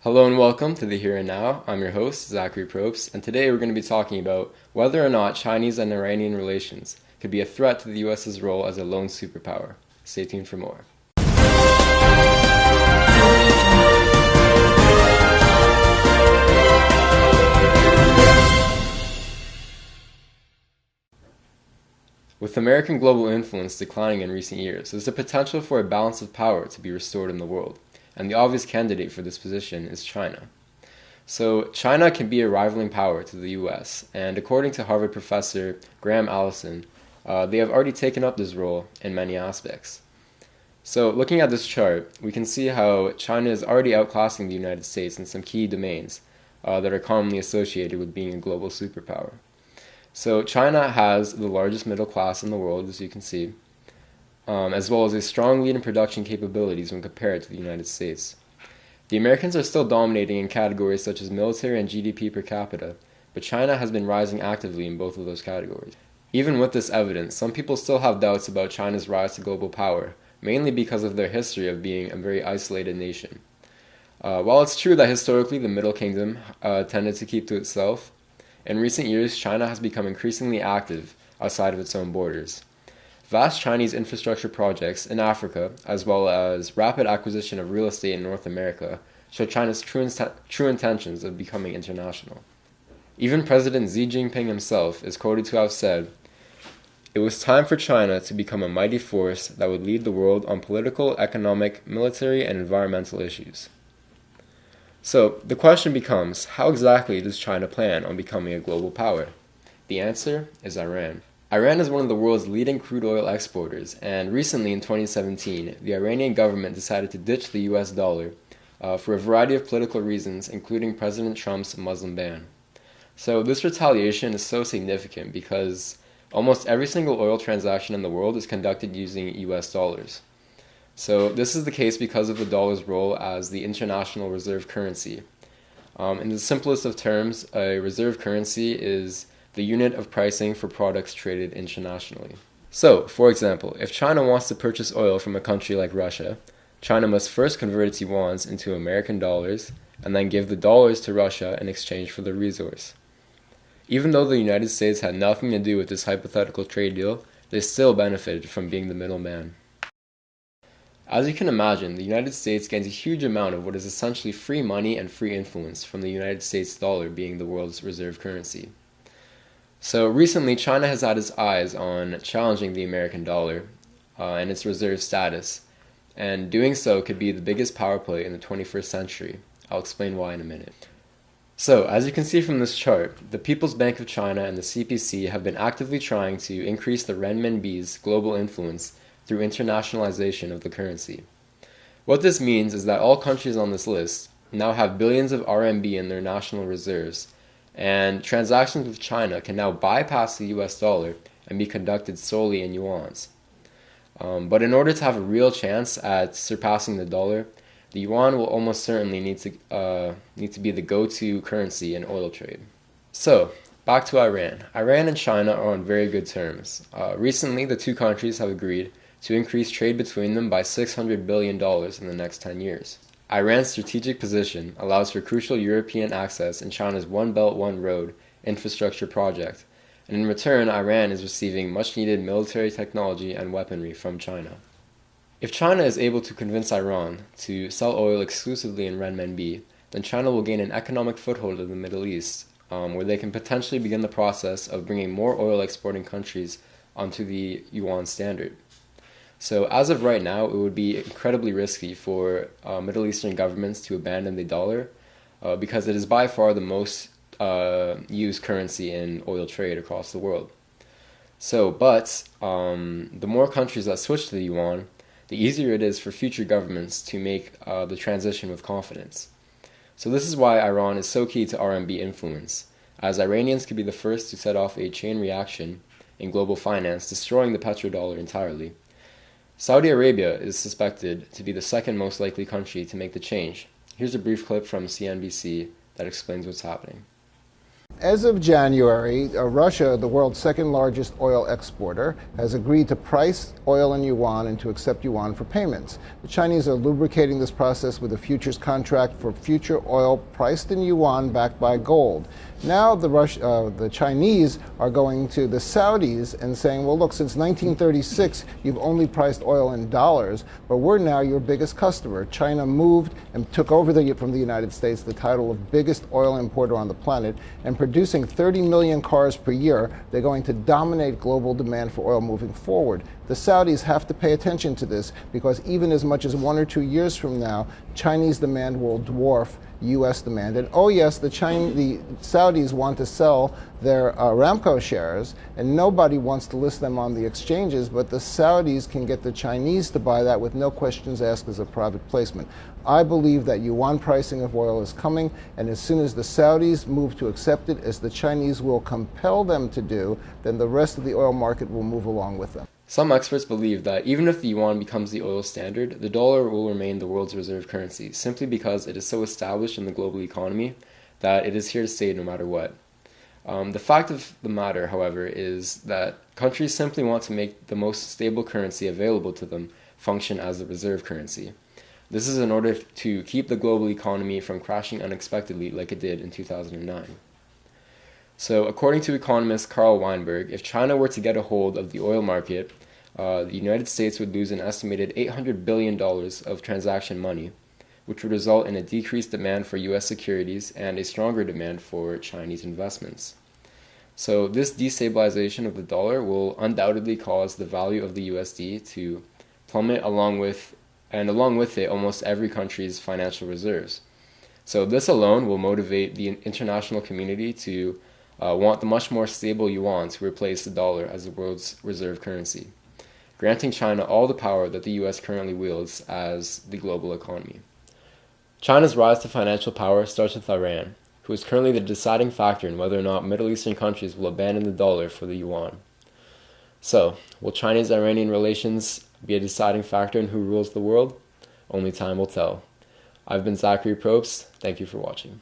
Hello and welcome to the Here and Now. I'm your host, Zachary Probst, and today we're going to be talking about whether or not Chinese and Iranian relations could be a threat to the US's role as a lone superpower. Stay tuned for more. With American global influence declining in recent years, there's a potential for a balance of power to be restored in the world, and the obvious candidate for this position is China. So, China can be a rivaling power to the US, and according to Harvard professor Graham Allison, they have already taken up this role in many aspects. So, looking at this chart, we can see how China is already outclassing the United States in some key domains that are commonly associated with being a global superpower. So China has the largest middle class in the world, as you can see, as well as a strong lead in production capabilities when compared to the United States. The Americans are still dominating in categories such as military and GDP per capita, but China has been rising actively in both of those categories. Even with this evidence, some people still have doubts about China's rise to global power, mainly because of their history of being a very isolated nation. While it's true that historically the Middle Kingdom tended to keep to itself, in recent years, China has become increasingly active outside of its own borders. Vast Chinese infrastructure projects in Africa, as well as rapid acquisition of real estate in North America, show China's true intentions of becoming international. Even President Xi Jinping himself is quoted to have said, "It was time for China to become a mighty force that would lead the world on political, economic, military, and environmental issues." So, the question becomes, how exactly does China plan on becoming a global power? The answer is Iran. Iran is one of the world's leading crude oil exporters, and recently in 2017, the Iranian government decided to ditch the US dollar for a variety of political reasons, including President Trump's Muslim ban. So, this retaliation is so significant because almost every single oil transaction in the world is conducted using US dollars. So this is the case because of the dollar's role as the international reserve currency. In the simplest of terms, a reserve currency is the unit of pricing for products traded internationally. So, for example, if China wants to purchase oil from a country like Russia, China must first convert its yuans into American dollars and then give the dollars to Russia in exchange for the resource. Even though the United States had nothing to do with this hypothetical trade deal, they still benefited from being the middleman. As you can imagine, the United States gains a huge amount of what is essentially free money and free influence from the United States dollar being the world's reserve currency. So recently, China has had its eyes on challenging the American dollar and its reserve status, and doing so could be the biggest power play in the 21st century. I'll explain why in a minute. So, as you can see from this chart, the People's Bank of China and the CPC have been actively trying to increase the renminbi's global influence through internationalization of the currency. What this means is that all countries on this list now have billions of RMB in their national reserves, and transactions with China can now bypass the US dollar and be conducted solely in yuans. But in order to have a real chance at surpassing the dollar, the yuan will almost certainly need to be the go-to currency in oil trade. So, back to Iran. Iran and China are on very good terms. Recently, the two countries have agreed to increase trade between them by $600 billion in the next 10 years. Iran's strategic position allows for crucial European access in China's One Belt, One Road infrastructure project, and in return, Iran is receiving much-needed military technology and weaponry from China. If China is able to convince Iran to sell oil exclusively in renminbi, then China will gain an economic foothold in the Middle East, where they can potentially begin the process of bringing more oil exporting countries onto the yuan standard. So as of right now, it would be incredibly risky for Middle Eastern governments to abandon the dollar because it is by far the most used currency in oil trade across the world. So, but the more countries that switch to the yuan, the easier it is for future governments to make the transition with confidence. So this is why Iran is so key to RMB influence, as Iranians could be the first to set off a chain reaction in global finance, destroying the petrodollar entirely. Saudi Arabia is suspected to be the second most likely country to make the change. Here's a brief clip from CNBC that explains what's happening. As of January, Russia, the world's second largest oil exporter, has agreed to price oil in yuan and to accept yuan for payments. The Chinese are lubricating this process with a futures contract for future oil priced in yuan backed by gold. Now the Chinese are going to the Saudis and saying, well, look, since 1936, you've only priced oil in dollars, but we're now your biggest customer. China moved and took over from the United States the title of biggest oil importer on the planet, and producing 30 million cars per year, they're going to dominate global demand for oil moving forward. The Saudis have to pay attention to this because even as much as 1 or 2 years from now, Chinese demand will dwarf U.S. demand. And oh yes, the Saudis want to sell their Aramco shares, and nobody wants to list them on the exchanges, but the Saudis can get the Chinese to buy that with no questions asked as a private placement. I believe that yuan pricing of oil is coming, and as soon as the Saudis move to accept it, as the Chinese will compel them to do, then the rest of the oil market will move along with them. Some experts believe that even if the yuan becomes the oil standard, the dollar will remain the world's reserve currency, simply because it is so established in the global economy that it is here to stay no matter what. The fact of the matter, however, is that countries simply want to make the most stable currency available to them function as the reserve currency. This is in order to keep the global economy from crashing unexpectedly like it did in 2009. So, according to economist Carl Weinberg, if China were to get a hold of the oil market, the United States would lose an estimated $800 billion of transaction money, which would result in a decreased demand for U.S. securities and a stronger demand for Chinese investments. So, this destabilization of the dollar will undoubtedly cause the value of the USD to plummet along with it almost every country's financial reserves. So, this alone will motivate the international community to want the much more stable yuan to replace the dollar as the world's reserve currency, granting China all the power that the U.S. currently wields as the global economy. China's rise to financial power starts with Iran, who is currently the deciding factor in whether or not Middle Eastern countries will abandon the dollar for the yuan. So, will Chinese-Iranian relations be a deciding factor in who rules the world? Only time will tell. I've been Zachary Probst. Thank you for watching.